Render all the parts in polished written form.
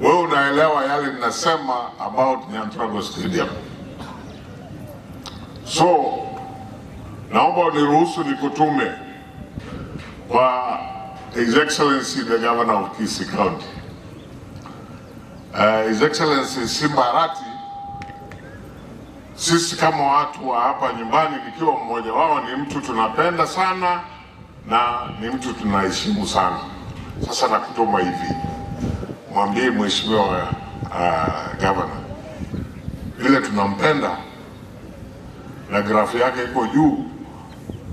wewe unaelewa yale ninasema about Nyantrago Stadium. So naomba uniruhusu nikutume kwa His Excellency the Governor of Kisii County. His Excellency Simba Arati, sisi kama watu wa hapa nyumbani, nikiwa mmoja wao, ni mtu tunapenda sana na ni mtu tunaheshimu sana. Sasa nakutuma hivi, mwambie mheshimiwa governor vile tunampenda na grafu yake iko juu,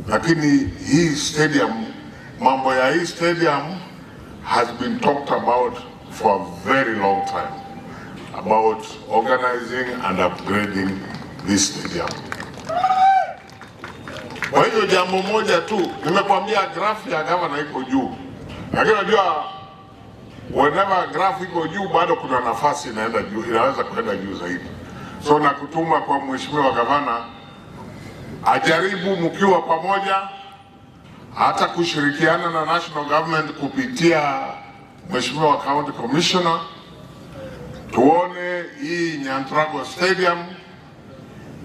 lakini hii stadium, mambo ya hii stadium has been talked about for a very long time, about organizing and upgrading this stadium. Kwa hiyo jambo moja tu, nimekwambia grafu ya governor iko juu, lakini unajua whenever grafu iko juu bado kuna nafasi inaenda juu, inaweza kwenda juu zaidi. So nakutuma kwa mheshimiwa governor ajaribu mkiwa pamoja, hata kushirikiana na national government kupitia mheshimiwa county commissioner, tuone hii Nyantrago Stadium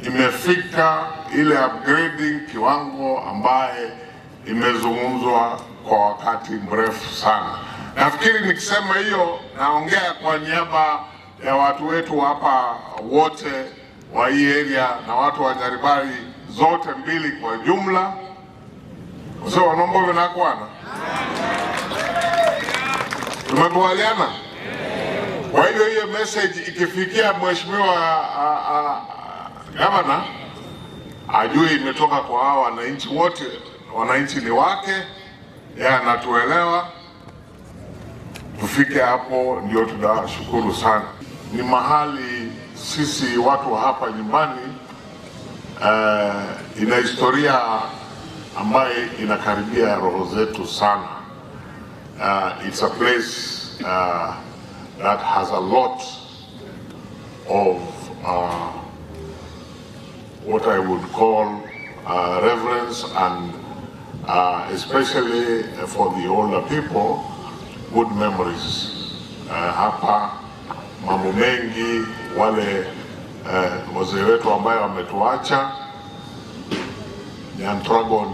imefika ile upgrading kiwango ambaye imezungumzwa kwa wakati mrefu sana. Nafikiri nikisema hiyo naongea kwa niaba ya watu wetu hapa wote wa hii area na watu wa Nyaribari zote mbili kwa jumla. Sio wanaomba vinakwana. Tumekubaliana? Kwa hiyo hiyo message ikifikia mheshimiwa gavana, ajue imetoka kwa hao wananchi wote. Wananchi ni wake, yeye anatuelewa. Tufike hapo ndio tunashukuru sana. Ni mahali sisi watu wa hapa nyumbani ina historia ambaye inakaribia roho zetu sana. It's a place that has a lot of what I would call reverence and especially for the older people, good memories. Hapa mambo mengi wale wazee wetu ambayo wametuacha. Nyantrago